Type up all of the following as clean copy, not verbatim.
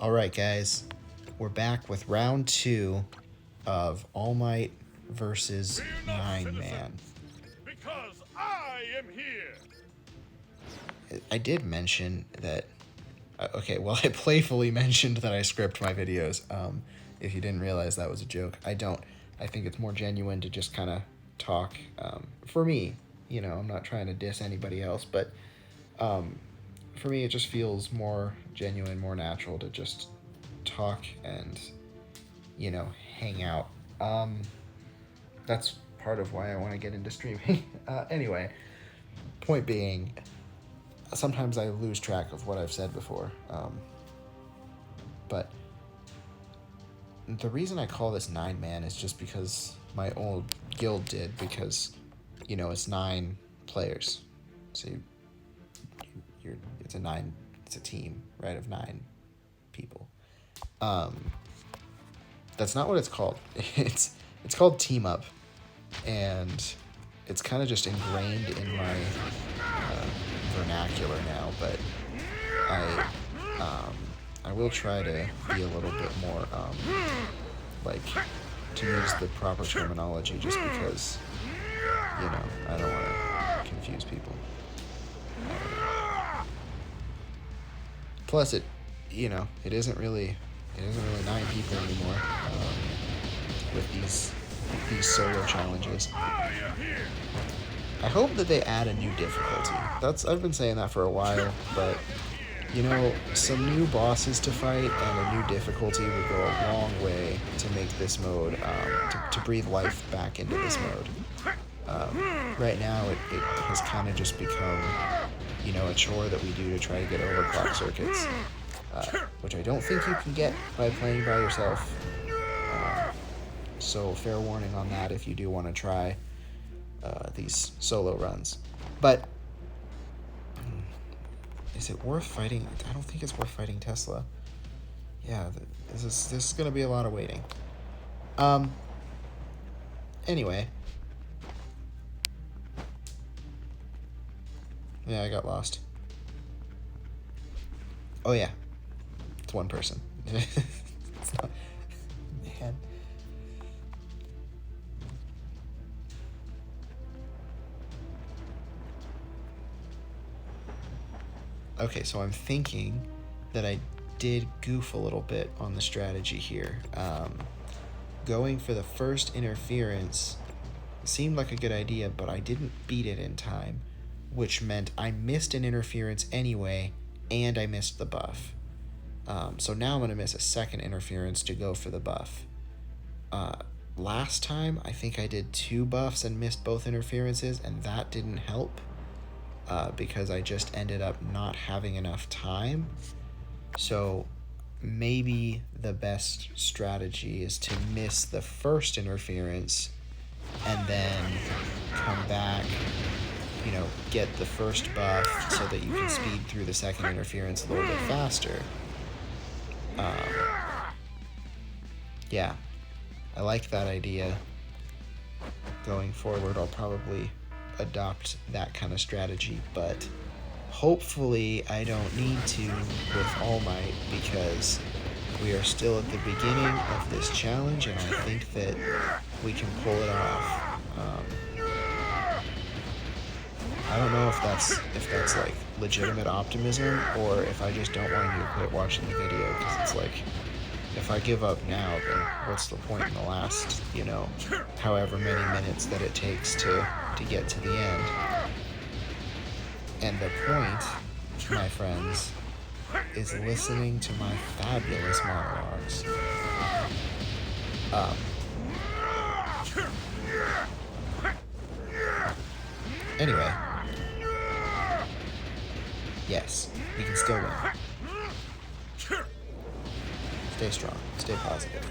Alright guys, we're back with round 2 of All Might versus 9-Man. Because I am here. I did mention that, I playfully mentioned that I script my videos. If you didn't realize that was a joke, I don't. I think it's more genuine to just kind of talk. For me, I'm not trying to diss anybody else, but for me it just feels more genuine, more natural to just talk and, hang out. That's part of why I want to get into streaming. Anyway, point being, sometimes I lose track of what I've said before. But the reason I call this 9-Man is just because my old guild did, because, it's 9 players. So it's a team, right, of 9 people. That's not what it's called. It's called Team Up, and it's kind of just ingrained in my vernacular now. But I will try to be a little bit more to use the proper terminology, just because I don't want to confuse people. Plus, it isn't really 9 people anymore with these solo challenges. I hope that they add a new difficulty. I've been saying that for a while, but some new bosses to fight and a new difficulty would go a long way to make this mode, to breathe life back into this mode. Right now, it has kind of just become, a chore that we do to try to get overclock circuits, which I don't think you can get by playing by yourself. So fair warning on that if you do want to try these solo runs. But is it worth fighting? I don't think it's worth fighting Tesla. Yeah, this is going to be a lot of waiting. Anyway. Yeah, I got lost. Oh yeah, it's one person. It's not, man. Okay, so I'm thinking that I did goof a little bit on the strategy here. Going for the first interference seemed like a good idea, but I didn't beat it in time, which meant I missed an interference anyway, and I missed the buff. So now I'm going to miss a second interference to go for the buff. Last time, I think I did 2 buffs and missed both interferences, and that didn't help, because I just ended up not having enough time. So maybe the best strategy is to miss the first interference and then come back, get the first buff so that you can speed through the second interference a little bit faster. Yeah, I like that idea. Going forward, I'll probably adopt that kind of strategy, but hopefully I don't need to with All Might, because we are still at the beginning of this challenge, and I think that we can pull it off. I don't know if that's like legitimate optimism, or if I just don't want you to quit watching the video, because it's like, if I give up now, then what's the point in the last, however many minutes that it takes to get to the end. And the point, my friends, is listening to my fabulous monologues. Anyway. Yes, we can still win. Stay strong. Stay positive.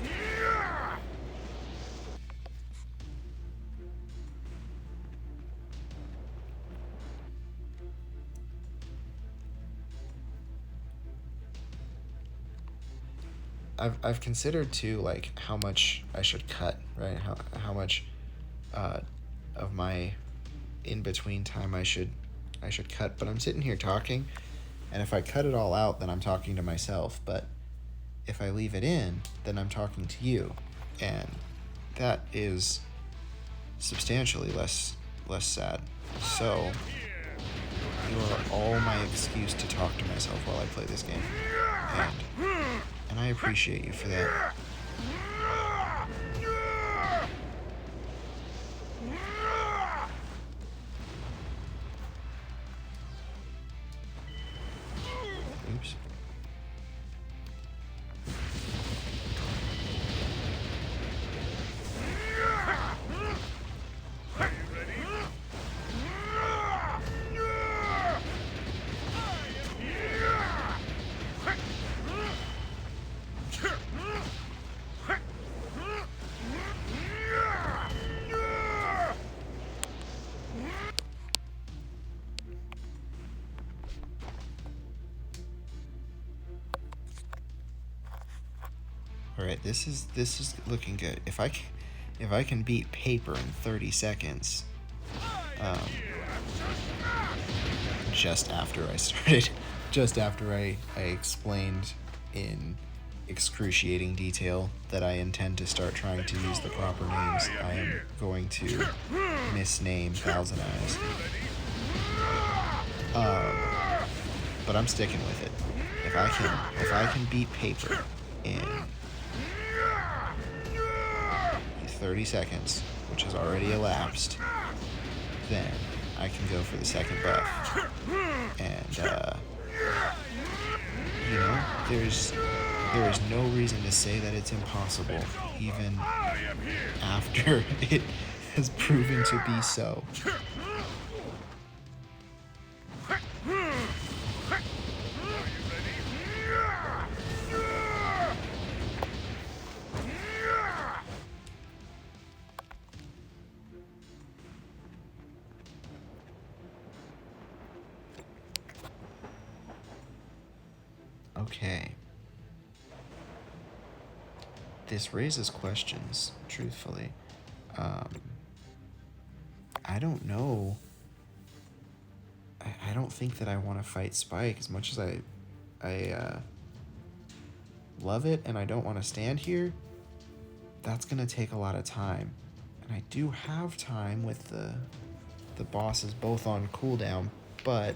I've considered too, like, how much I should cut, right? How much of my in between time I should cut. But I'm sitting here talking, and if I cut it all out, then I'm talking to myself. But if I leave it in, then I'm talking to you, and that is substantially less sad. So you are all my excuse to talk to myself while I play this game, and I appreciate you for that. Oops. All right, this is looking good. If I can beat paper in 30 seconds, just after I started, just after I explained in excruciating detail that I intend to start trying to use the proper names, I am going to misname Thousand Eyes. But I'm sticking with it. If I can beat paper in 30 seconds, which has already elapsed, then I can go for the second buff. And there is no reason to say that it's impossible, even after it has proven to be so. Okay. This raises questions, truthfully. I don't know. I don't think that I want to fight Spike as much as I love it and I don't want to stand here. That's going to take a lot of time. And I do have time with the bosses both on cooldown, but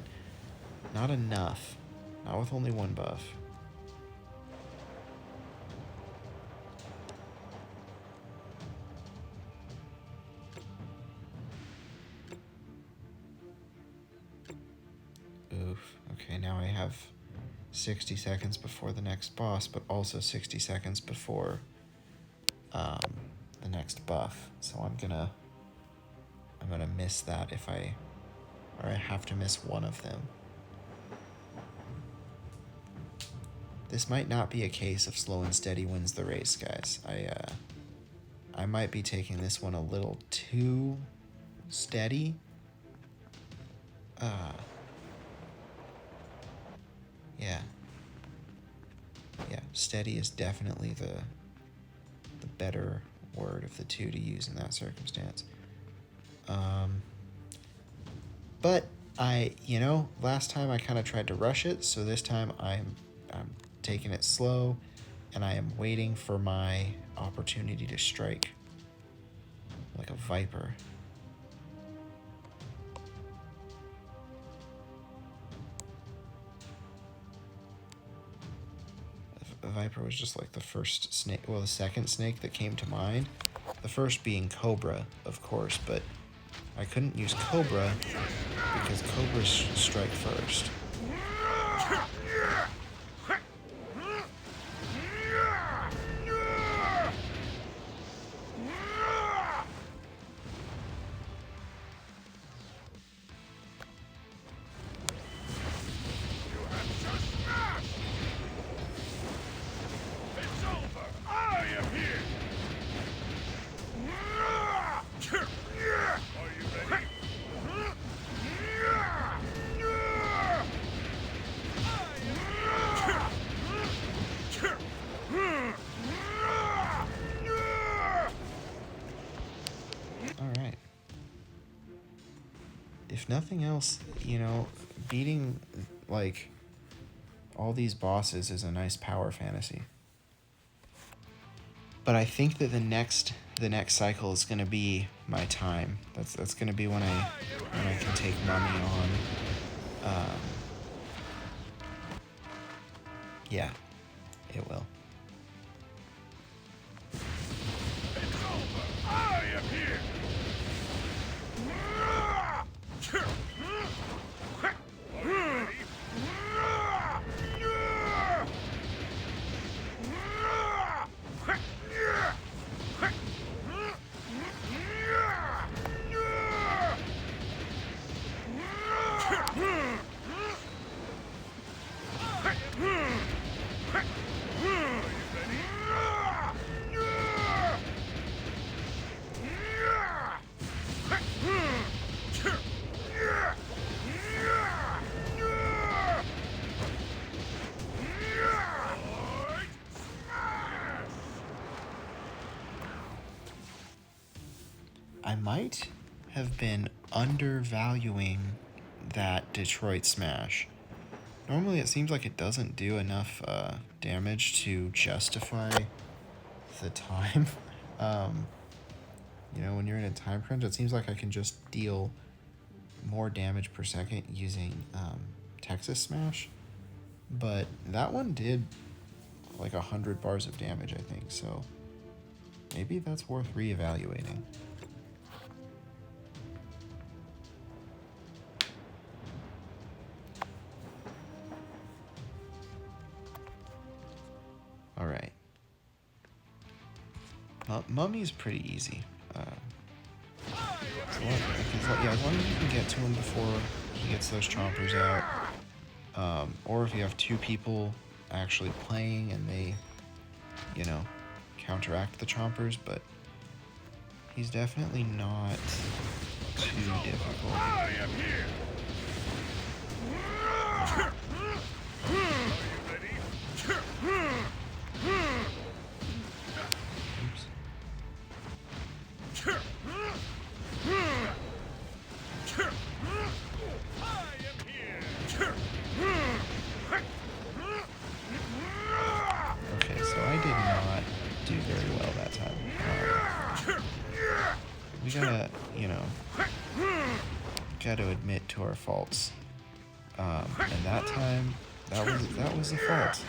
not enough. Not with only one buff. Oof. Okay, now I have 60 seconds before the next boss, but also 60 seconds before the next buff. So I'm gonna miss that or I have to miss one of them. This might not be a case of slow and steady wins the race, guys. I might be taking this one a little too steady. Yeah, steady is definitely the better word of the two to use in that circumstance. But last time I kind of tried to rush it, so this time I'm taking it slow, and I am waiting for my opportunity to strike like a viper. A viper was just like the first snake, well, the second snake that came to mind. The first being Cobra, of course, but I couldn't use Cobra because Cobras strike first. If nothing else, beating like all these bosses is a nice power fantasy. But I think that the next cycle is gonna be my time. That's gonna be when I can take Mummy on. Yeah, it will. It's over. I am here. Are you ready? I might have been undervaluing that Detroit Smash. Normally it seems like it doesn't do enough damage to justify the time. You know, when you're in a time crunch, it seems like I can just deal more damage per second using Texas Smash. But that one did like 100 bars of damage, I think, so maybe that's worth reevaluating. Alright. Mummy's pretty easy. As long as you can get to him before he gets those chompers out, or if you have two people actually playing and they, you know, counteract the chompers, but he's definitely not too difficult. I am here. Are you ready? Oops. I am here. Okay, so I did not do very well that time. We gotta, you know, gotta admit to our faults. And that time, that was the fault.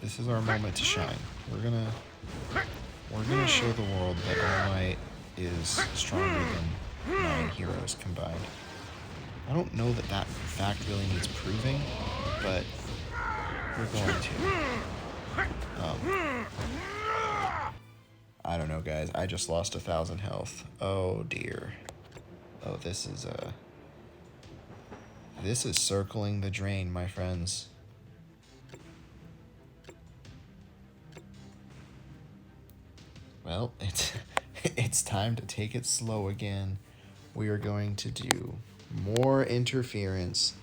This is our moment to shine. We're gonna show the world that All Might is stronger than 9 heroes combined. I don't know that fact really needs proving, but we're going to. I don't know, guys. I just lost 1,000 health. Oh dear. Oh, this is circling the drain, my friends. Well, it's time to take it slow again. We are going to do more interference.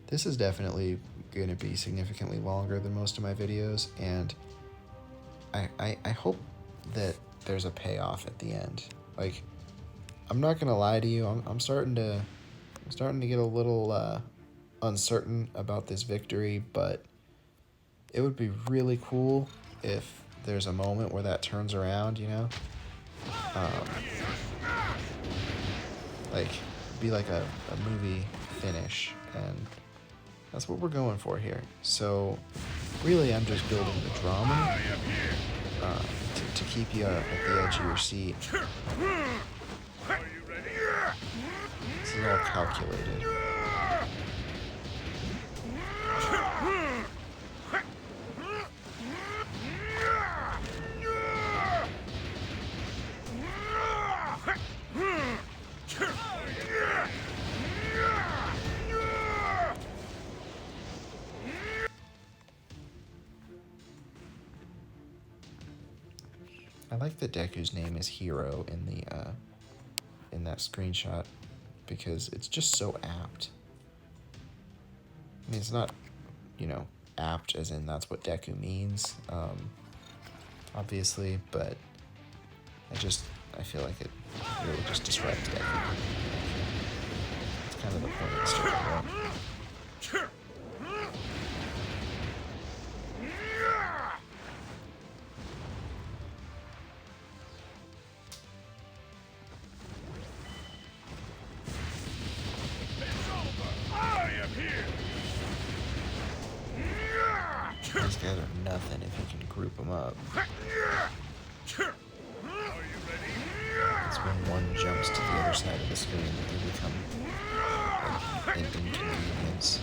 This is definitely going to be significantly longer than most of my videos, and I hope that there's a payoff at the end. Like, I'm not gonna lie to you, I'm starting to get a little uncertain about this victory, but it would be really cool if there's a moment where that turns around, you know? Like, be like a movie finish, and that's what we're going for here. So, really, I'm just building the drama to keep you at the edge of your seat. Are you ready? This is all calculated. I like that Deku's name is Hero in the in that screenshot because it's just so apt. I mean, it's not, you know, apt as in that's what Deku means, obviously, but I feel like it really just disrupts everything. It's kind of the point of the story, right? I am here. These guys are nothing if you can group them up. Are you ready? It's when one jumps to the other side of the screen that they become like, an inconvenience.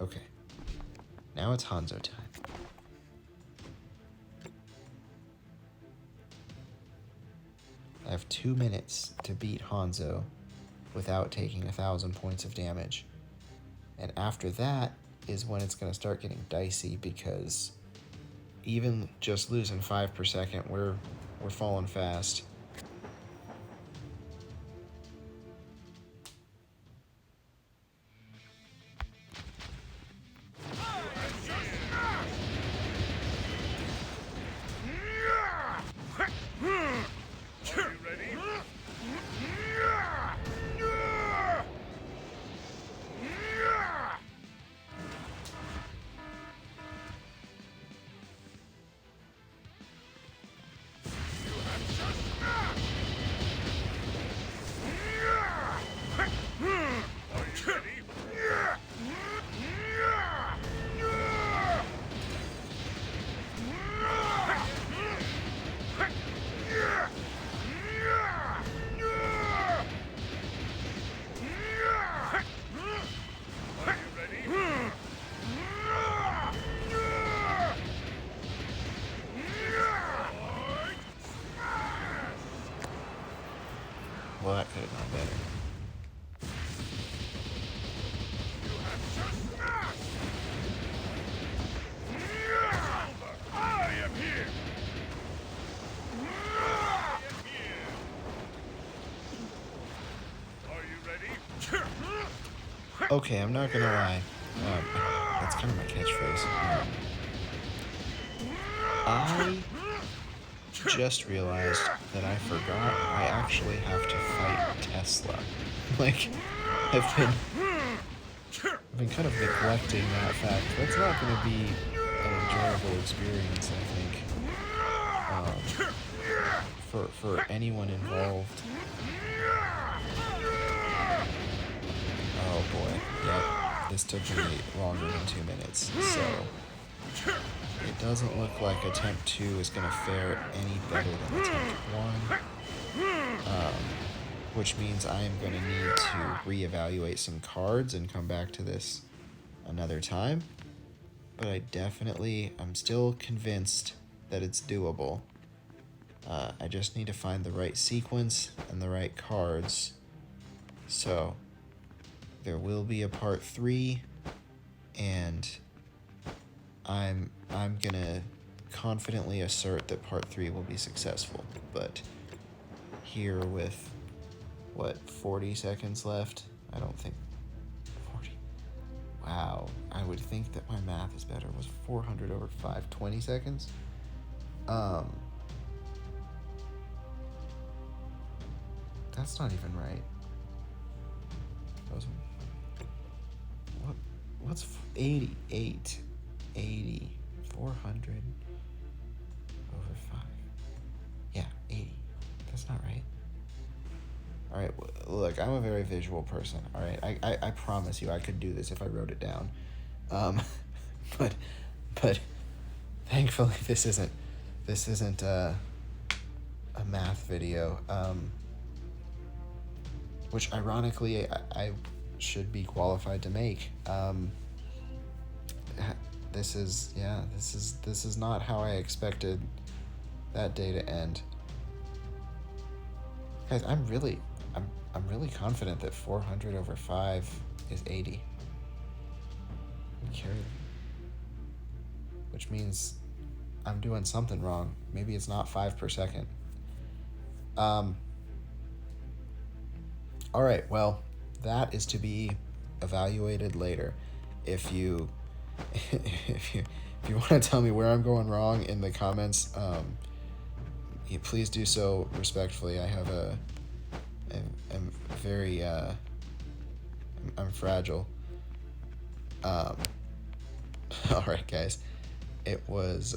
Okay. Now it's Hanzo time. I have 2 minutes to beat Hanzo without taking 1,000 points of damage. And after that is when it's going to start getting dicey, because even just losing 5 per second, we're falling fast. Are you ready? Well, that could have gone better. I am here. Are you ready? Okay, I'm not gonna lie. That's kind of my catchphrase. I just realized that I forgot I actually have to fight Tesla. Like, I've been kind of neglecting that fact. That's not going to be an enjoyable experience, I think, for anyone involved. Oh boy, yep, this took me longer than 2 minutes, so it doesn't look like attempt 2 is going to fare any better than attempt 1, which means I am going to need to reevaluate some cards and come back to this another time, but I'm still convinced that it's doable. I just need to find the right sequence and the right cards, so there will be a part 3, and I'm gonna confidently assert that part 3 will be successful, but here with, 40 seconds left? I don't think 40. Wow, I would think that my math is better. Was 400 over 5 20 seconds? That's not even right. That was, what's 88? 80, 400 over 5. Yeah, 80. That's not right. All right, look, I'm a very visual person. All right, I promise you I could do this if I wrote it down. But thankfully this isn't a math video. Which ironically I should be qualified to make. This is not how I expected that day to end. Guys, I'm really confident that 400 over 5 is 80. Which means I'm doing something wrong. Maybe it's not 5 per second. Alright, well, that is to be evaluated later. if you if you want to tell me where I'm going wrong in the comments, please do so respectfully. I have I'm very I'm fragile. All right, guys. It was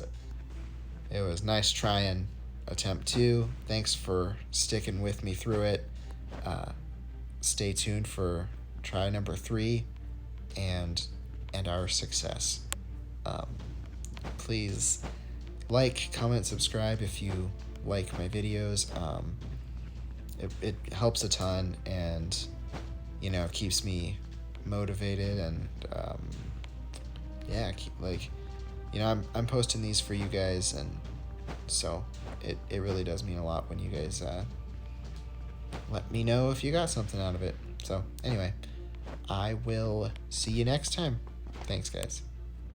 nice trying attempt 2. Thanks for sticking with me through it. Stay tuned for try number 3 and our success. Please like, comment, subscribe if you like my videos. It helps a ton, and keeps me motivated, and I'm posting these for you guys, and so it really does mean a lot when you guys let me know if you got something out of it. So anyway, I will see you next time. Thanks, guys.